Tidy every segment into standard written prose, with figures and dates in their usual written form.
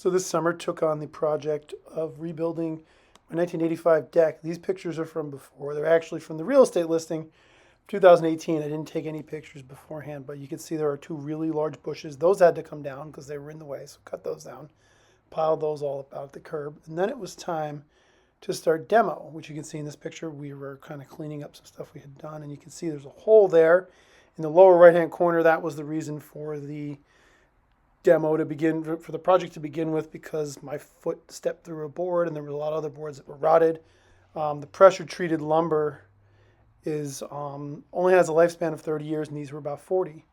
So this summer took on the project of rebuilding my 1985 deck. These pictures are from before. They're actually from the real estate listing, 2018. I didn't take any pictures beforehand, but you can see there are two really large bushes. Those had to come down because they were in the way, so cut those down, piled those all about at the curb. And then it was time to start demo, which you can see in this picture. We were kind of cleaning up some stuff we had done, and you can see there's a hole there in the lower right-hand corner. That was the reason for the demo to begin, for the project to begin with, because my foot stepped through a board and there were a lot of other boards that were rotted. The pressure treated lumber is only has a lifespan of 30 years, and these were about 40.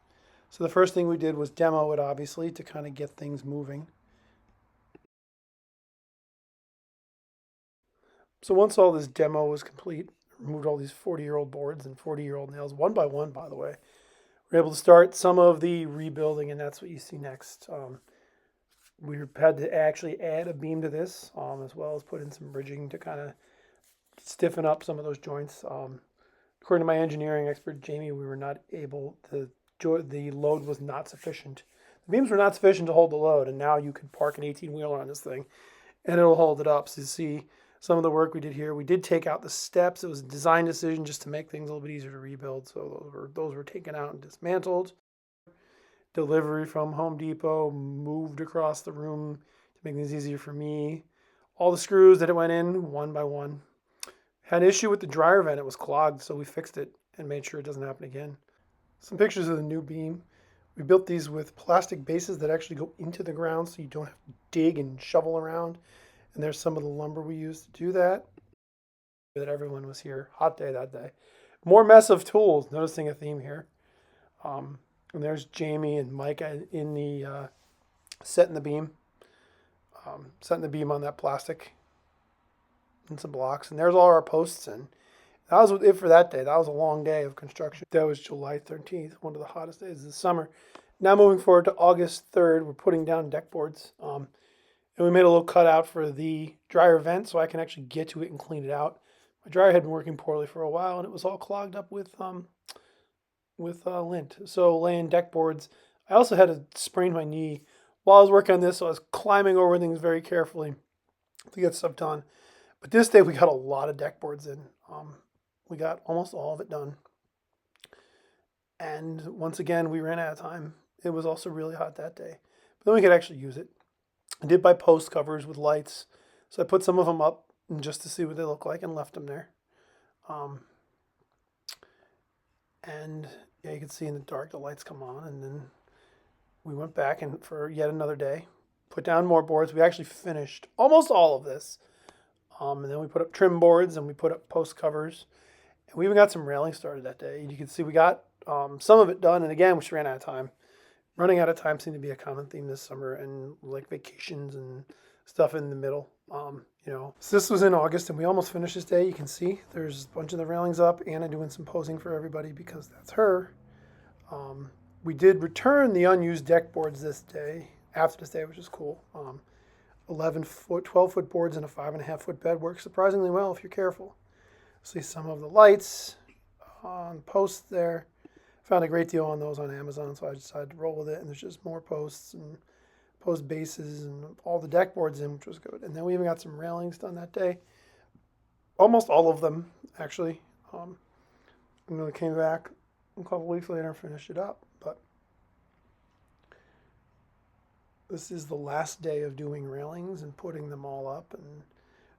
So the first thing we did was demo it, obviously, to kind of get things moving. So once all this demo was complete, removed all these 40-year-old boards and 40-year-old nails, one by one, by the way, we were able to start some of the rebuilding, and that's what you see next. We had to actually add a beam to this, as well as put in some bridging to kind of stiffen up some of those joints. According to my engineering expert, Jamie, we were not able to, the load was not sufficient. The beams were not sufficient to hold the load, and now you could park an 18-wheeler on this thing, and it'll hold it up. So you see some of the work we did here. We did take out the steps. It was a design decision just to make things a little bit easier to rebuild. So those were taken out and dismantled. Delivery from Home Depot, moved across the room to make things easier for me. All the screws that it went in, one by one. Had an issue with the dryer vent. It was clogged, so we fixed it and made sure it doesn't happen again. Some pictures of the new beam. We built these with plastic bases that actually go into the ground, so you don't have to dig and shovel around. And there's some of the lumber we used to do that. That everyone was here. Hot day that day. More mess of tools. Noticing a theme here. And there's Jamie and Mike in the setting the beam. Setting the beam on that plastic and some blocks. And there's all our posts. And that was it for that day. That was a long day of construction. That was July 13th, one of the hottest days of the summer. Now moving forward to August 3rd, we're putting down deck boards. And we made a little cutout for the dryer vent so I can actually get to it and clean it out. My dryer had been working poorly for a while, and it was all clogged up with lint. So laying deck boards. I also had to sprain my knee while I was working on this, so I was climbing over things very carefully to get stuff done. But this day we got a lot of deck boards in. We got almost all of it done. And once again, we ran out of time. It was also really hot that day. But then we could actually use it. I did buy post covers with lights, so I put some of them up just to see what they look like and left them there. And yeah, you can see in the dark the lights come on, and then we went back and for yet another day, put down more boards. We actually finished almost all of this, and then we put up trim boards and we put up post covers, and we even got some railing started that day. You can see we got some of it done, and again, we just ran out of time. Running out of time seemed to be a common theme this summer, and like vacations and stuff in the middle. So this was in August, and we almost finished this day. You can see there's a bunch of the railings up. Anna doing some posing for everybody because that's her. We did return the unused deck boards this day, after this day, which is cool. 11-foot, 12-foot boards and a 5.5-foot bed work surprisingly well if you're careful. See some of the lights on posts there. Found a great deal on those on Amazon, so I decided to roll with it. And there's just more posts and post bases and all the deck boards in, which was good. And then we even got some railings done that day. Almost all of them, actually. And then we came back a couple weeks later and finished it up. But this is the last day of doing railings and putting them all up and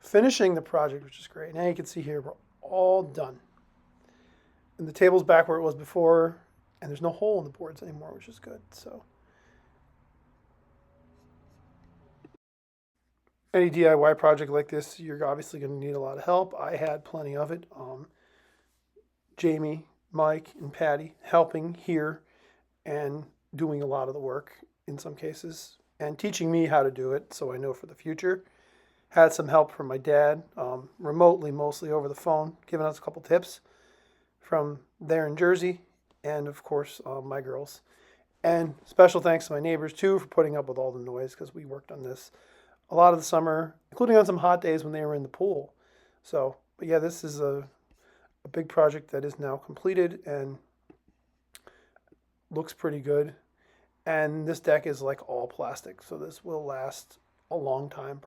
finishing the project, which is great. Now you can see here we're all done. And the table's back where it was before, and there's no hole in the boards anymore, which is good. So any DIY project like this, you're obviously going to need a lot of help. I had plenty of it. Jamie, Mike, and Patty helping here and doing a lot of the work in some cases and teaching me how to do it so I know for the future. Had some help from my dad, remotely, mostly over the phone, giving us a couple tips from there in Jersey, and of course my girls. And special thanks to my neighbors too for putting up with all the noise, because we worked on this a lot of the summer, including on some hot days when they were in the pool. So, but yeah, this is a big project that is now completed and looks pretty good. And this deck is like all plastic, so this will last a long time.